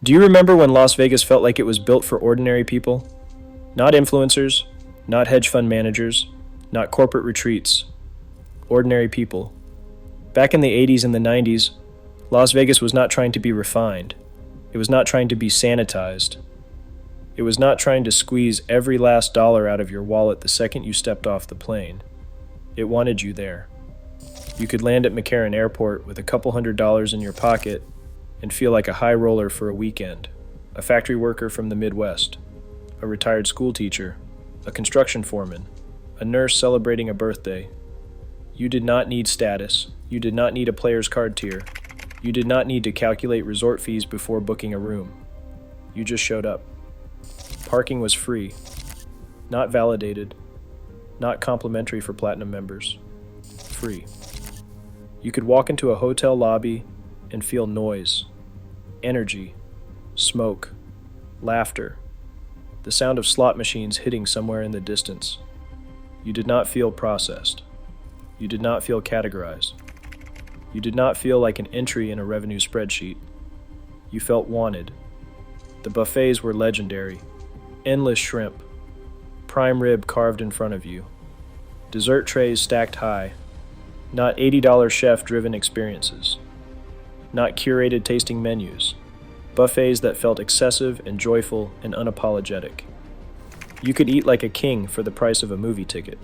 Do you remember when Las Vegas felt like it was built for ordinary people? Not influencers, not hedge fund managers, not corporate retreats. Ordinary people. Back in the 80s and the 90s, Las Vegas was not trying to be refined. It was not trying to be sanitized. It was not trying to squeeze every last dollar out of your wallet the second you stepped off the plane. It wanted you there. You could land at McCarran Airport with a couple $100s in your pocket and feel like a high roller for a weekend, a factory worker from the Midwest, a retired school teacher, a construction foreman, a nurse celebrating a birthday. You did not need status. You did not need a player's card tier. You did not need to calculate resort fees before booking a room. You just showed up. Parking was free, not validated, not complimentary for platinum members. Free. You could walk into a hotel lobby and feel noise, energy, smoke, laughter, the sound of slot machines hitting somewhere in the distance. You did not feel processed. You did not feel categorized. You did not feel like an entry in a revenue spreadsheet. You felt wanted. The buffets were legendary. Endless shrimp, prime rib carved in front of you, dessert trays stacked high, not $80 chef-driven experiences, not curated tasting menus, buffets that felt excessive and joyful and unapologetic. You could eat like a king for the price of a movie ticket.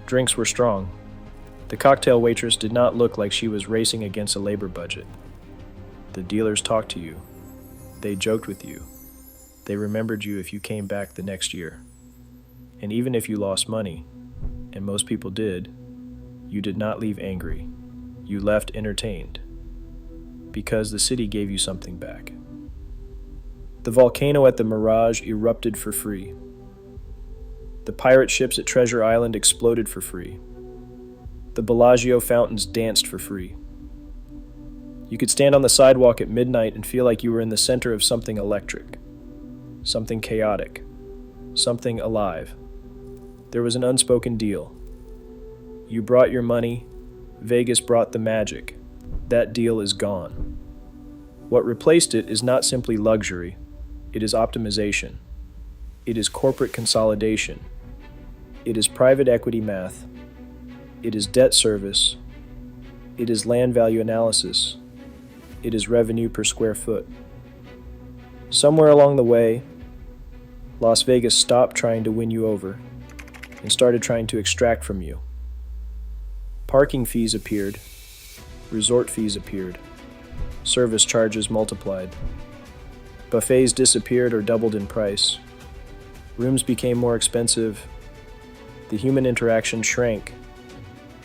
Drinks were strong. The cocktail waitress did not look like she was racing against a labor budget. The dealers talked to you. They joked with you. They remembered you if you came back the next year. And even if you lost money, and most people did, you did not leave angry. You left entertained. Because the city gave you something back. The volcano at the Mirage erupted for free. The pirate ships at Treasure Island exploded for free. The Bellagio fountains danced for free. You could stand on the sidewalk at midnight and feel like you were in the center of something electric. Something chaotic, something alive. There was an unspoken deal. You brought your money, Vegas brought the magic. That deal is gone. What replaced it is not simply luxury, it is optimization. It is corporate consolidation. It is private equity math. It is debt service. It is land value analysis. It is revenue per square foot. Somewhere along the way, Las Vegas stopped trying to win you over and started trying to extract from you. Parking fees appeared. Resort fees appeared. Service charges multiplied. Buffets disappeared or doubled in price. Rooms became more expensive. The human interaction shrank.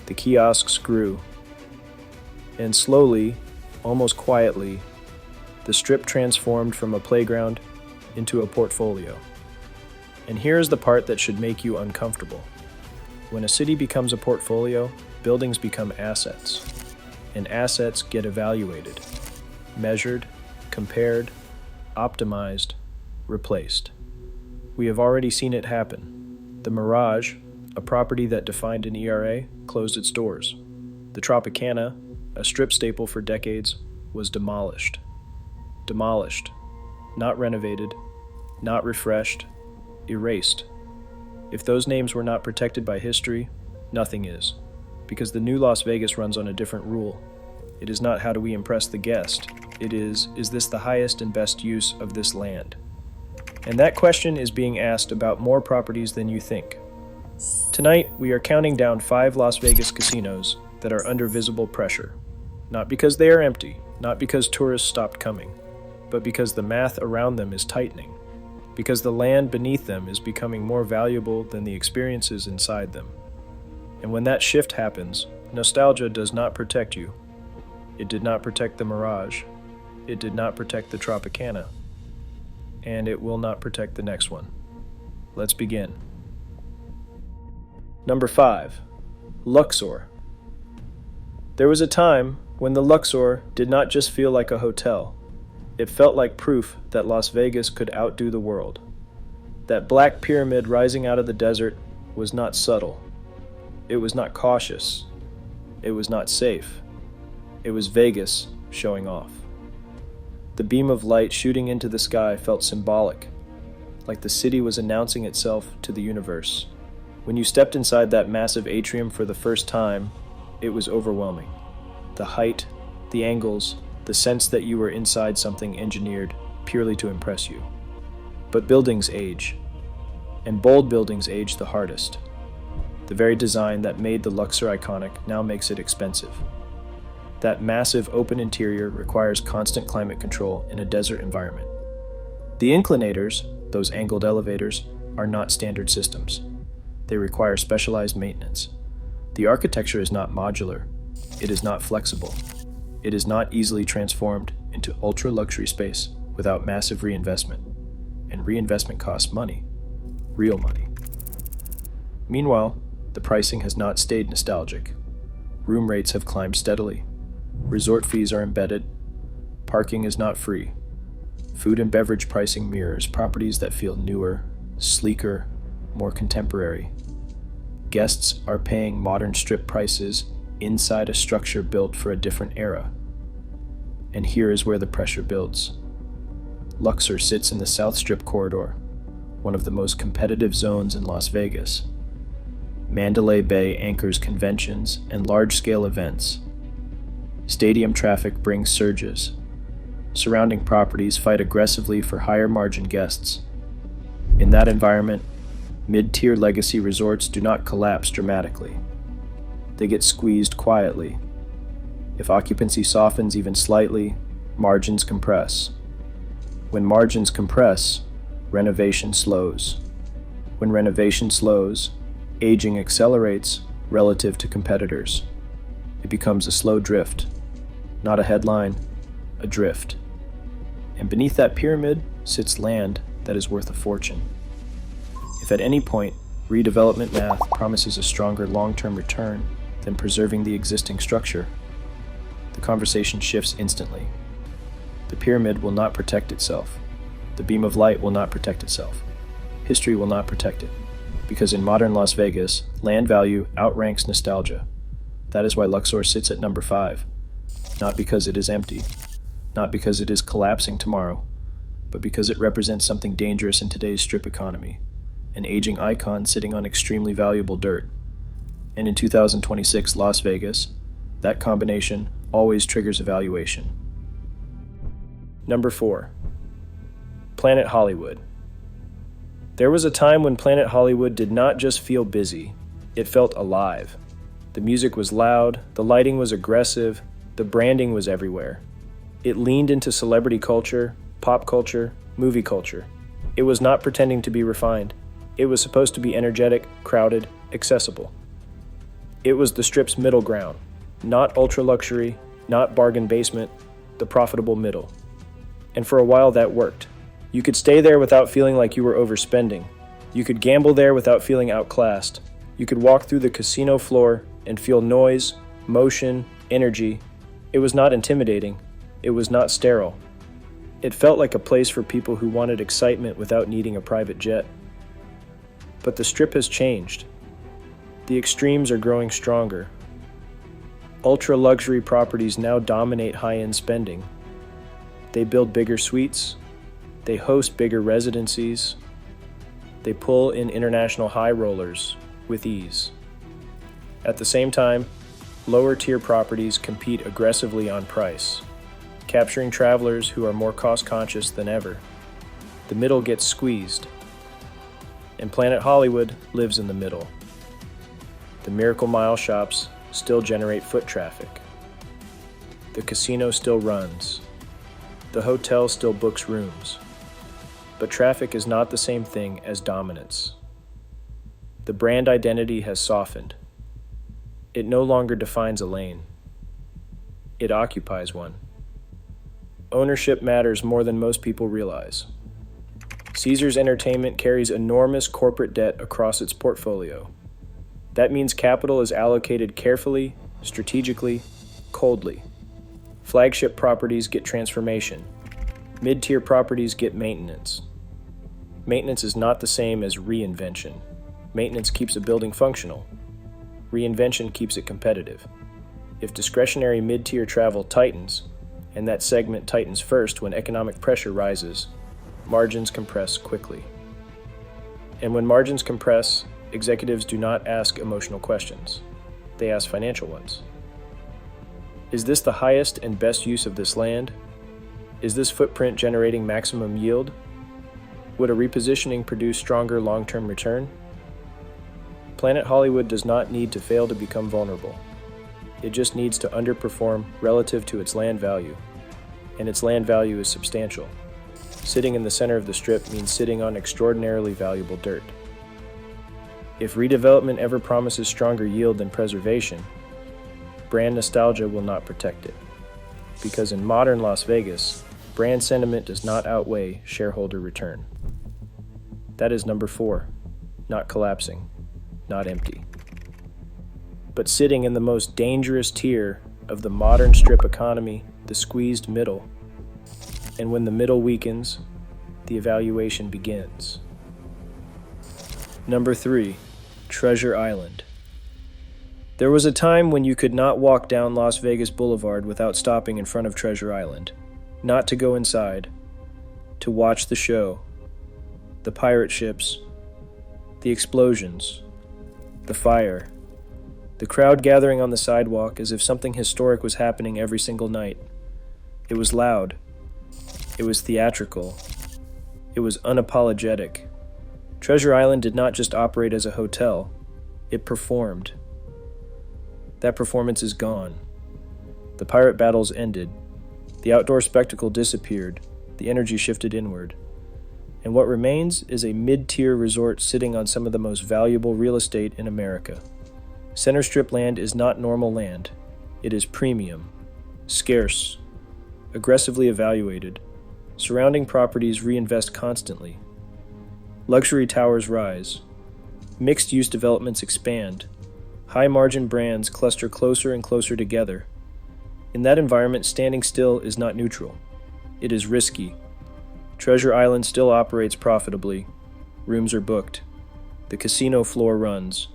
The kiosks grew. And slowly, almost quietly, the Strip transformed from a playground into a portfolio. And here is the part that should make you uncomfortable. When a city becomes a portfolio, buildings become assets. And assets get evaluated, measured, compared, optimized, replaced. We have already seen it happen. The Mirage, a property that defined an ERA, closed its doors. The Tropicana, a Strip staple for decades, was demolished. Demolished, not renovated, not refreshed, erased. If those names were not protected by history, nothing is. Because the new Las Vegas runs on a different rule. It is not how do we impress the guest. It is this the highest and best use of this land? And that question is being asked about more properties than you think. Tonight, we are counting down 5 Las Vegas casinos that are under visible pressure. Not because they are empty, not because tourists stopped coming, but because the math around them is tightening. Because the land beneath them is becoming more valuable than the experiences inside them. And when that shift happens, nostalgia does not protect you. It did not protect the Mirage. It did not protect the Tropicana. And it will not protect the next one. Let's begin. Number 5. Luxor. There was a time when the Luxor did not just feel like a hotel. It felt like proof that Las Vegas could outdo the world. That black pyramid rising out of the desert was not subtle. It was not cautious. It was not safe. It was Vegas showing off. The beam of light shooting into the sky felt symbolic, like the city was announcing itself to the universe. When you stepped inside that massive atrium for the first time, it was overwhelming. The height, the angles, the sense that you were inside something engineered purely to impress you. But buildings age, and bold buildings age the hardest. The very design that made the Luxor iconic now makes it expensive. That massive open interior requires constant climate control in a desert environment. The inclinators, those angled elevators, are not standard systems. They require specialized maintenance. The architecture is not modular. It is not flexible. It is not easily transformed into ultra-luxury space without massive reinvestment. And reinvestment costs money. Real money. Meanwhile, the pricing has not stayed nostalgic. Room rates have climbed steadily. Resort fees are embedded. Parking is not free. Food and beverage pricing mirrors properties that feel newer, sleeker, more contemporary. Guests are paying modern strip prices inside a structure built for a different era. And here is where the pressure builds. Luxor sits in the South Strip corridor, one of the most competitive zones in Las Vegas. Mandalay Bay anchors conventions and large-scale events. Stadium traffic brings surges. Surrounding properties fight aggressively for higher-margin guests. In that environment, mid-tier legacy resorts do not collapse dramatically. They get squeezed quietly. If occupancy softens even slightly, margins compress. When margins compress, renovation slows. When renovation slows, aging accelerates relative to competitors. It becomes a slow drift, not a headline, a drift. And beneath that pyramid sits land that is worth a fortune. If at any point redevelopment math promises a stronger long-term return than preserving the existing structure, the conversation shifts instantly. The pyramid will not protect itself. The beam of light will not protect itself. History will not protect it. Because in modern Las Vegas, land value outranks nostalgia. That is why Luxor sits at number 5. Not because it is empty, not because it is collapsing tomorrow, but because it represents something dangerous in today's strip economy, an aging icon sitting on extremely valuable dirt. And in 2026 Las Vegas, that combination always triggers evaluation. Number 4. Planet Hollywood. There was a time when Planet Hollywood did not just feel busy, it felt alive. The music was loud, the lighting was aggressive, the branding was everywhere. It leaned into celebrity culture, pop culture, movie culture. It was not pretending to be refined. It was supposed to be energetic, crowded, accessible. It was the Strip's middle ground, not ultra-luxury, not bargain basement, the profitable middle. And for a while that worked. You could stay there without feeling like you were overspending. You could gamble there without feeling outclassed. You could walk through the casino floor and feel noise, motion, energy. It was not intimidating. It was not sterile. It felt like a place for people who wanted excitement without needing a private jet. But the Strip has changed. The extremes are growing stronger. Ultra-luxury properties now dominate high-end spending. They build bigger suites. They host bigger residencies. They pull in international high rollers with ease. At the same time, lower-tier properties compete aggressively on price, capturing travelers who are more cost-conscious than ever. The middle gets squeezed, and Planet Hollywood lives in the middle. The Miracle Mile shops still generate foot traffic. The casino still runs. The hotel still books rooms. But traffic is not the same thing as dominance. The brand identity has softened. It no longer defines a lane. It occupies one. Ownership matters more than most people realize. Caesars Entertainment carries enormous corporate debt across its portfolio. That means capital is allocated carefully, strategically, coldly. Flagship properties get transformation. Mid-tier properties get maintenance. Maintenance is not the same as reinvention. Maintenance keeps a building functional. Reinvention keeps it competitive. If discretionary mid-tier travel tightens, and that segment tightens first when economic pressure rises. Margins compress quickly. And when margins compress, executives do not ask emotional questions. They ask financial ones. Is this the highest and best use of this land? Is this footprint generating maximum yield? Would a repositioning produce stronger long-term return? Planet Hollywood does not need to fail to become vulnerable. It just needs to underperform relative to its land value. And its land value is substantial. Sitting in the center of the Strip means sitting on extraordinarily valuable dirt. If redevelopment ever promises stronger yield than preservation, brand nostalgia will not protect it. Because in modern Las Vegas, brand sentiment does not outweigh shareholder return. That is number 4, not collapsing, not empty, but sitting in the most dangerous tier of the modern Strip economy, the squeezed middle. And when the middle weakens, the evaluation begins. Number 3, Treasure Island. There was a time when you could not walk down Las Vegas Boulevard without stopping in front of Treasure Island, not to go inside, to watch the show, the pirate ships, the explosions, the fire, the crowd gathering on the sidewalk as if something historic was happening every single night. It was loud. It was theatrical. It was unapologetic. Treasure Island did not just operate as a hotel. It performed. That performance is gone. The pirate battles ended. The outdoor spectacle disappeared. The energy shifted inward. And what remains is a mid-tier resort sitting on some of the most valuable real estate in America. Center Strip land is not normal land. It is premium, scarce, aggressively evaluated. Surrounding properties reinvest constantly. Luxury towers rise. Mixed-use developments expand. High-margin brands cluster closer and closer together. In that environment, standing still is not neutral. It is risky. Treasure Island still operates profitably. Rooms are booked. The casino floor runs.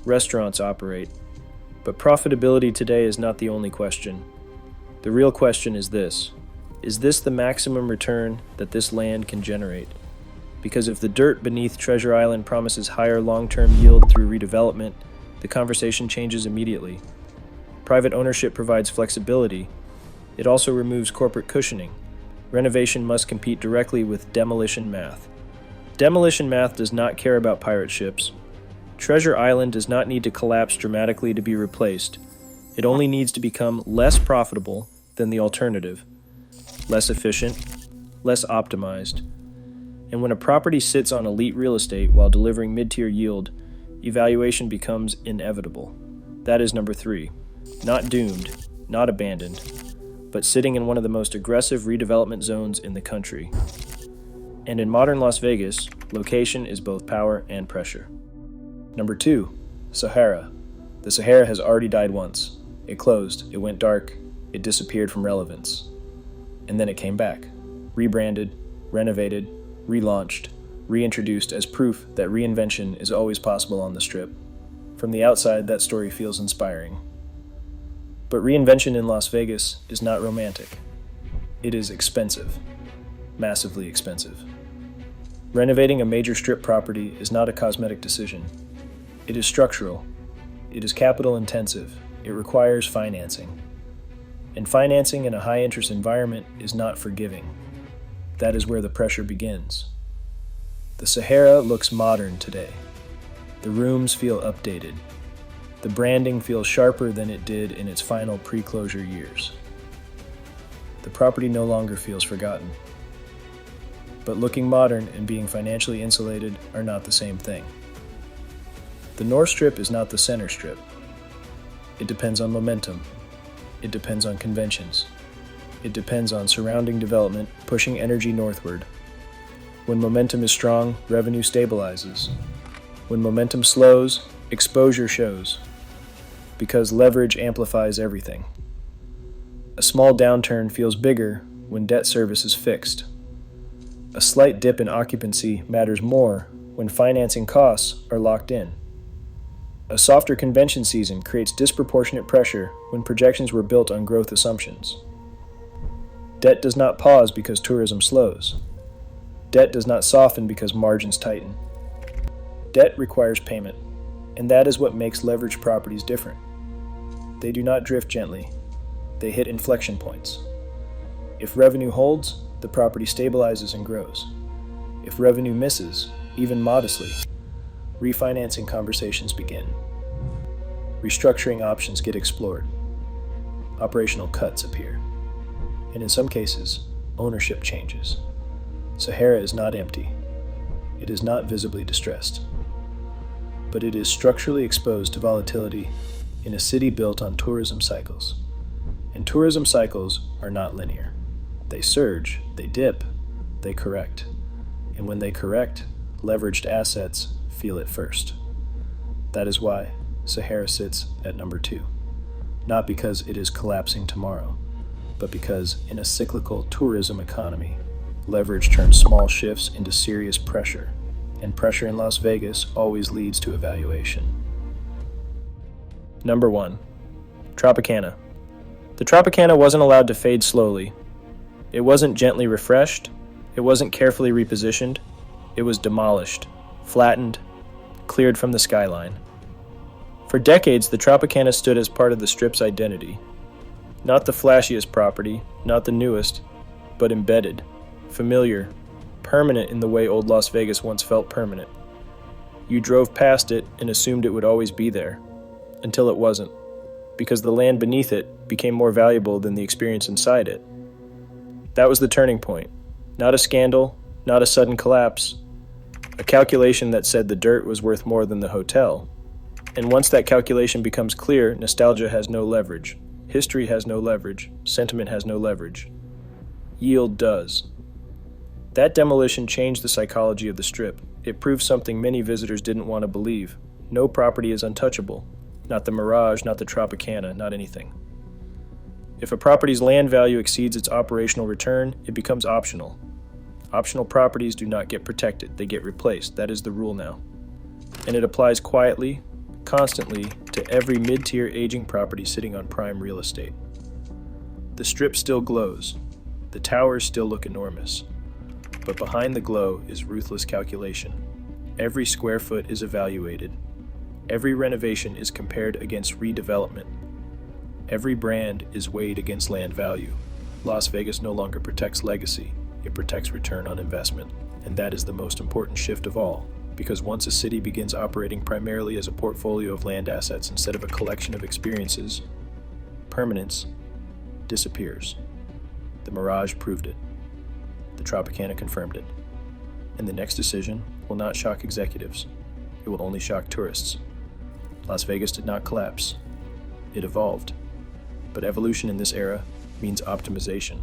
Restaurants operate. But profitability today is not the only question. The real question is this. Is this the maximum return that this land can generate? Because if the dirt beneath Treasure Island promises higher long-term yield through redevelopment, the conversation changes immediately. Private ownership provides flexibility. It also removes corporate cushioning. Renovation must compete directly with demolition math. Demolition math does not care about pirate ships. Treasure Island does not need to collapse dramatically to be replaced. It only needs to become less profitable than the alternative, less efficient, less optimized. And when a property sits on elite real estate while delivering mid-tier yield, evaluation becomes inevitable. That is number 3. Not doomed, not abandoned, but sitting in one of the most aggressive redevelopment zones in the country. And in modern Las Vegas, location is both power and pressure. Number 2, Sahara. The Sahara has already died once. It closed, it went dark, it disappeared from relevance. And then it came back, rebranded, renovated, relaunched, reintroduced as proof that reinvention is always possible on the Strip. From the outside, that story feels inspiring. But reinvention in Las Vegas is not romantic. It is expensive, massively expensive. Renovating a major Strip property is not a cosmetic decision. It is structural. It is capital intensive. It requires financing. And financing in a high-interest environment is not forgiving. That is where the pressure begins. The Sahara looks modern today. The rooms feel updated. The branding feels sharper than it did in its final pre-closure years. The property no longer feels forgotten. But looking modern and being financially insulated are not the same thing. The North Strip is not the Center Strip. It depends on momentum. It depends on conventions. It depends on surrounding development pushing energy northward. When momentum is strong, revenue stabilizes. When momentum slows, exposure shows. Because leverage amplifies everything. A small downturn feels bigger when debt service is fixed. A slight dip in occupancy matters more when financing costs are locked in. A softer convention season creates disproportionate pressure when projections were built on growth assumptions. Debt does not pause because tourism slows. Debt does not soften because margins tighten. Debt requires payment, and that is what makes leveraged properties different. They do not drift gently. They hit inflection points. If revenue holds, the property stabilizes and grows. If revenue misses, even modestly, refinancing conversations begin. Restructuring options get explored. Operational cuts appear. And in some cases, ownership changes. Sahara is not empty. It is not visibly distressed. But it is structurally exposed to volatility in a city built on tourism cycles. And tourism cycles are not linear. They surge, they dip, they correct. And when they correct, leveraged assets feel it first. That is why Sahara sits at number 2. Not because it is collapsing tomorrow, but because in a cyclical tourism economy, leverage turns small shifts into serious pressure, and pressure in Las Vegas always leads to evaluation. Number 1. Tropicana. The Tropicana wasn't allowed to fade slowly. It wasn't gently refreshed. It wasn't carefully repositioned. It was demolished, flattened, cleared from the skyline. For decades, the Tropicana stood as part of the Strip's identity. Not the flashiest property, not the newest, but embedded, familiar, permanent in the way old Las Vegas once felt permanent. You drove past it and assumed it would always be there, until it wasn't, because the land beneath it became more valuable than the experience inside it. That was the turning point. Not a scandal, not a sudden collapse, a calculation that said the dirt was worth more than the hotel. And once that calculation becomes clear, nostalgia has no leverage. History has no leverage. Sentiment has no leverage. Yield does. That demolition changed the psychology of the Strip. It proved something many visitors didn't want to believe. No property is untouchable. Not the Mirage, not the Tropicana, not anything. If a property's land value exceeds its operational return, it becomes optional. Optional properties do not get protected, they get replaced. That is the rule now. And it applies quietly, constantly, to every mid-tier aging property sitting on prime real estate. The Strip still glows. The towers still look enormous. But behind the glow is ruthless calculation. Every square foot is evaluated. Every renovation is compared against redevelopment. Every brand is weighed against land value. Las Vegas no longer protects legacy, it protects return on investment. And that is the most important shift of all, because once a city begins operating primarily as a portfolio of land assets instead of a collection of experiences, permanence disappears. The Mirage proved it. The Tropicana confirmed it. And the next decision will not shock executives. It will only shock tourists. Las Vegas did not collapse. It evolved. But evolution in this era means optimization.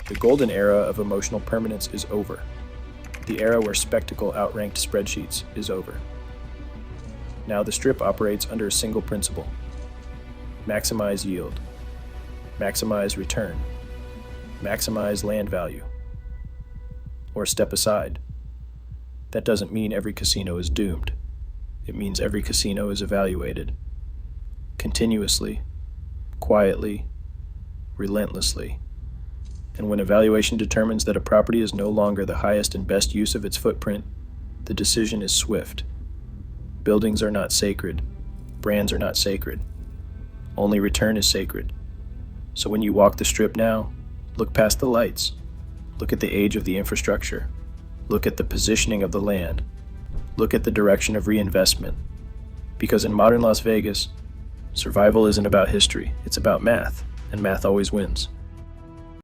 The golden era of emotional permanence is over. The era where spectacle outranked spreadsheets is over. Now the Strip operates under a single principle: maximize yield, maximize return, maximize land value, or step aside. That doesn't mean every casino is doomed. It means every casino is evaluated. Continuously, quietly, relentlessly. And when evaluation determines that a property is no longer the highest and best use of its footprint, the decision is swift. Buildings are not sacred. Brands are not sacred. Only return is sacred. So when you walk the Strip now, look past the lights. Look at the age of the infrastructure. Look at the positioning of the land. Look at the direction of reinvestment. Because in modern Las Vegas, survival isn't about history, it's about math, and math always wins.